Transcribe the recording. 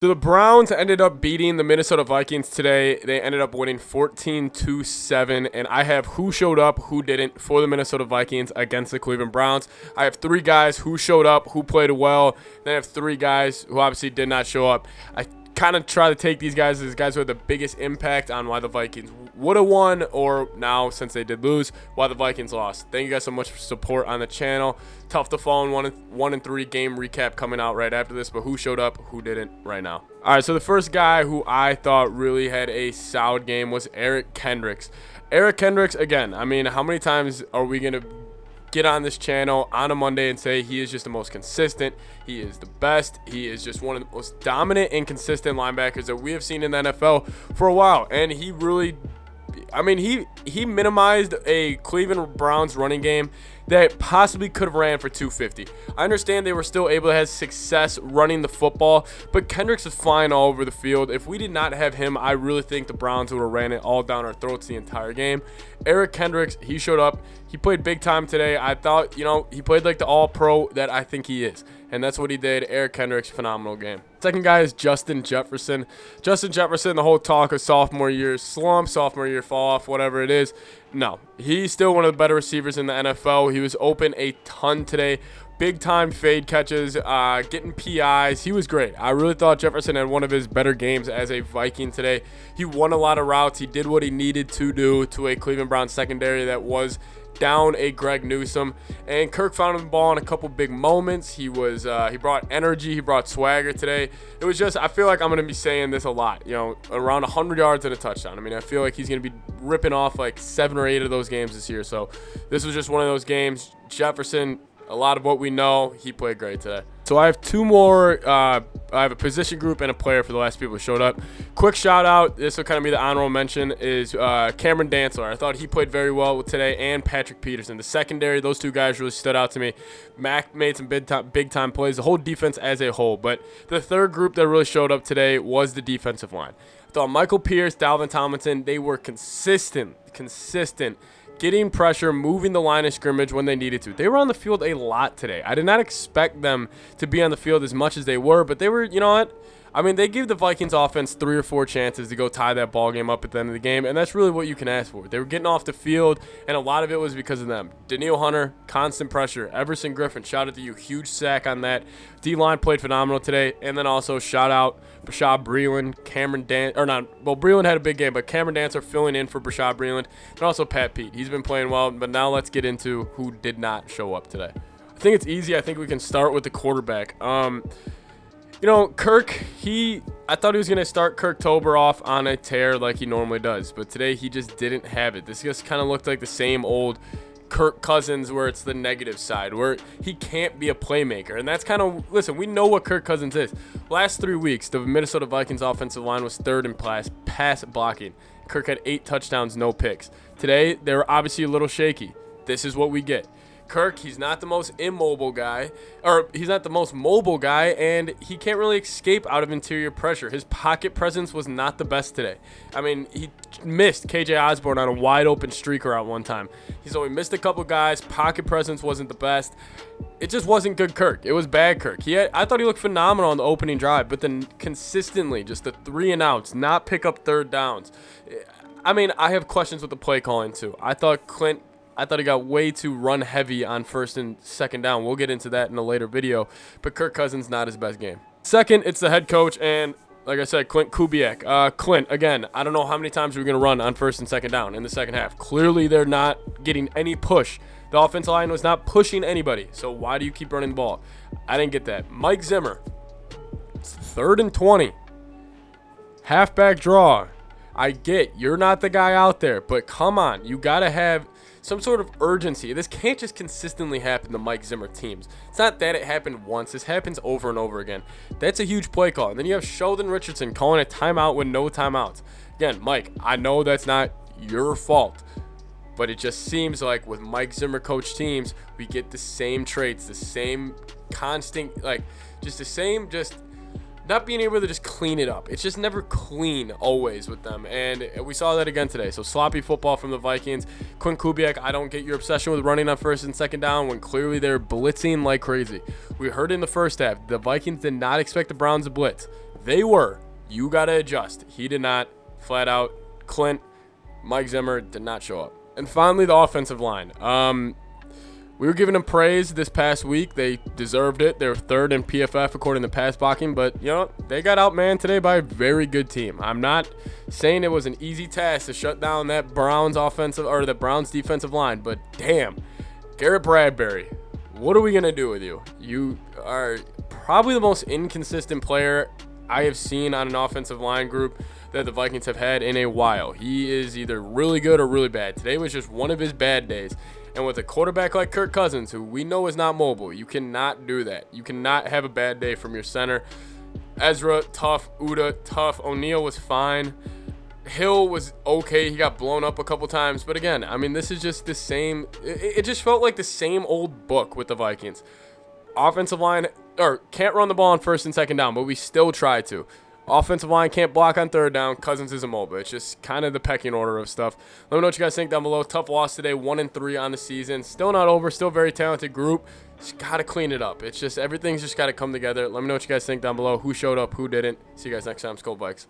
So the Browns ended up beating the Minnesota Vikings today. They ended up winning 14-7, and I have who showed up, who didn't for the Minnesota Vikings against the Cleveland Browns. I have three guys who showed up, who played well. Then I have three guys who obviously did not show up. I kind of try to take these guys as guys who had the biggest impact on why the Vikings would have won, or now, since they did lose, why the Vikings lost. Thank you guys so much for support on the channel. Tough to follow in 1-3 game recap coming out right after this, but who showed up, who didn't right now. All right, so the first guy who I thought really had a solid game was Eric Kendricks. Eric Kendricks, again, I mean, how many times are we going to get on this channel on a Monday and say he is just the most consistent, he is the best, he is just one of the most dominant and consistent linebackers that we have seen in the NFL for a while. And he really, I mean, he minimized a Cleveland Browns running game that possibly could have ran for 250. I understand they were still able to have success running the football, but Kendricks is flying all over the field. If we did not have him, I really think the Browns would have ran it all down our throats the entire game. Eric Kendricks, he showed up. He played big time today. I thought, he played like the all-pro that I think he is, and that's what he did. Eric Kendricks, phenomenal game. Second guy is Justin Jefferson. Justin Jefferson, the whole talk of sophomore year slump, sophomore year fall off, whatever it is. No, he's still one of the better receivers in the NFL. He was open a ton today. Big time fade catches, getting PIs. He was great. I really thought Jefferson had one of his better games as a Viking today. He won a lot of routes. He did what he needed to do to a Cleveland Browns secondary that was down a Greg Newsome, and Kirk found the ball in a couple big moments. He brought energy, he brought swagger today. It was just, I feel like I'm going to be saying this a lot, around 100 yards and a touchdown. I mean, I feel like he's going to be ripping off like 7 or 8 of those games this year. So this was just one of those games. Jefferson, a lot of what we know, he played great today. So I have two more. I have a position group and a player for the last people who showed up. Quick shout out, this will kind of be the honorable mention, is Cameron Dantzler. I thought he played very well today, and Patrick Peterson. The secondary, those two guys really stood out to me. Mac made some big time plays, the whole defense as a whole. But the third group that really showed up today was the defensive line. I thought Michael Pierce, Dalvin Tomlinson, they were consistent. Getting pressure, moving the line of scrimmage when they needed to. They were on the field a lot today. I did not expect them to be on the field as much as they were, but they were, you know what? I mean, they gave the Vikings offense 3 or 4 chances to go tie that ball game up at the end of the game, and that's really what you can ask for. They were getting off the field, and a lot of it was because of them. Danielle Hunter, constant pressure. Everson Griffin, shout out to you. Huge sack on that. D-line played phenomenal today, and then also shout out Brashad Breeland, Breeland had a big game, but Cameron Dantzler filling in for Brashad Breeland, and also Pat Pete. He's been playing well, but now let's get into who did not show up today. I think it's easy. I think we can start with the quarterback. Kirk, I thought he was going to start Kirk Tober off on a tear like he normally does, but today he just didn't have it. This just kind of looked like the same old Kirk Cousins where it's the negative side, where he can't be a playmaker. And that's kind of, listen, we know what Kirk Cousins is. Last 3 weeks, the Minnesota Vikings offensive line was 3rd in pass blocking. Kirk had 8 touchdowns, no picks. Today, they were obviously a little shaky. This is what we get. Kirk, he's not the most mobile guy, and he can't really escape out of interior pressure. His pocket presence was not the best today. I mean, he missed KJ Osborne on a wide open streaker out one time. He's only missed a couple guys. Pocket presence wasn't the best. It just wasn't good Kirk. It was bad Kirk. I thought he looked phenomenal on the opening drive, but then consistently just the 3 and outs, not pick up 3rd downs. I mean, I have questions with the play calling too. I thought he got way too run heavy on 1st and 2nd down. We'll get into that in a later video. But Kirk Cousins, not his best game. Second, it's the head coach, and like I said, Clint Kubiak. Clint, again, I don't know how many times we're going to run on 1st and 2nd down in the second half. Clearly, they're not getting any push. The offensive line was not pushing anybody. So why do you keep running the ball? I didn't get that. Mike Zimmer, 3rd and 20. Halfback draw. I get you're not the guy out there, but come on. You got to have some sort of urgency. This can't just consistently happen to Mike Zimmer teams. It's not that it happened once. This happens over and over again. That's a huge play call. And then you have Sheldon Richardson calling a timeout with no timeouts. Again, Mike, I know that's not your fault, but it just seems like with Mike Zimmer coach teams, we get the same traits, the same constant, not being able to just clean it up. It's just never clean always with them, and we saw that again today. So sloppy football from the Vikings. Clint Kubiak, I don't get your obsession with running on 1st and 2nd down when clearly they're blitzing like crazy. We heard in the first half, the Vikings did not expect the Browns to blitz. They were. You got to adjust. He did not. Flat out. Clint, Mike Zimmer did not show up. And finally, the offensive line. We were giving them praise this past week. They deserved it. They're third in PFF according to pass blocking, but they got outmanned today by a very good team. I'm not saying it was an easy task to shut down that Browns defensive line, but damn, Garrett Bradbury, what are we gonna do with you? You are probably the most inconsistent player I have seen on an offensive line group that the Vikings have had in a while. He is either really good or really bad. Today was just one of his bad days. And with a quarterback like Kirk Cousins, who we know is not mobile, you cannot do that. You cannot have a bad day from your center. Ezra, tough. Uda, tough. O'Neal was fine. Hill was okay. He got blown up a couple times. But again, I mean, this is just the same. It just felt like the same old book with the Vikings. Offensive line, can't run the ball on first and second down, but we still try to. Offensive line can't block on third down. Cousins isn't mobile. It's just kind of the pecking order of stuff. Let me know what you guys think down below. Tough loss today, 1-3 on the season. Still not over. Still very talented group. Just got to clean it up. It's just everything's just got to come together. Let me know what you guys think down below. Who showed up, who didn't. See you guys next time. Skol Vikes.